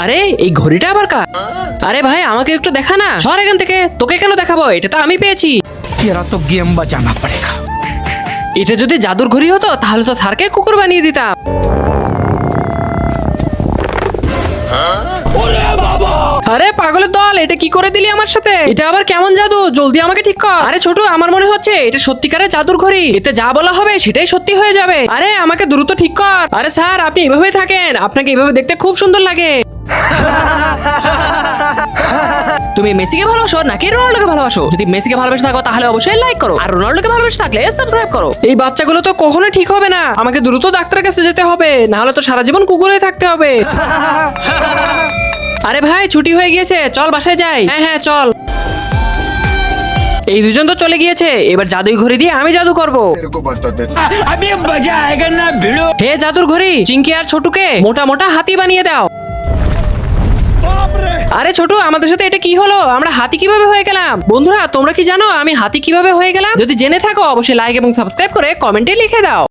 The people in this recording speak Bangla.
আরে এই ঘড়িটা আবার কার? আরে ভাই আমাকে একটু দেখা না, সর এখান থেকে। তোকে কেন দেখাবো, এটা তো আমি পেয়েছি। तेरा तो गेम बजाना पड़ेगा। এটা যদি জাদুর ঘড়ি হতো তাহলে তো স্যারকে কুকুর বানিয়ে দিতাম। আরে পাগলের দল, এটা কি করে দিলি আমার সাথে? এটা আবার কেমন জাদু? জলদি আমাকে ঠিক কর। আরে ছোট, আমার মনে হচ্ছে এটা সত্যিকারের জাদুর ঘড়ি। এতে যা বলা হবে সেটাই সত্যি হয়ে যাবে। আরে আমাকে দ্রুত ঠিক কর। আরে স্যার, আপনি এভাবেই থাকেন, আপনাকে এভাবে দেখতে খুব সুন্দর লাগে। তুমি মেসিকে ভালোবাসো নাকি রোনাল্ডোকে ভালোবাসো? যদি মেসিকে ভালোবাসে থাকো তাহলে অবশ্যই লাইক করো, আর রোনাল্ডোকে ভালোবাসে থাকলে সাবস্ক্রাইব করো। এই বাচ্চাগুলো তো কখনো ঠিক হবে না, আমাকে দ্রুত ডাক্তারের কাছে যেতে হবে, না হলে তো সারা জীবন কুকুরে থাকতে হবে। আরে ভাই ছুটি হয়ে গিয়েছে, চল বাসায় যাই। হ্যাঁ হ্যাঁ চল। এই দুজন তো চলে গিয়েছে, এবার জাদুই ঘড়ি দিয়ে আমি জাদু করব। तेरे को बताते अभी मजा आएगा ना भिड़ो। হে জাদুর ঘড়ি, চিঙ্কি আর ছোটুকে মোটা মোটা হাতি বানিয়ে দাও। আরে ছোটু, আমাদের সাথে এটা কি হলো? আমরা হাতি কিভাবে হয়ে গেলাম? বন্ধুরা তোমরা কি জানো আমি হাতি কিভাবে হয়ে গেলাম? যদি জেনে থাকো অবশ্যই লাইক এবং সাবস্ক্রাইব করে কমেন্টে লিখে দাও।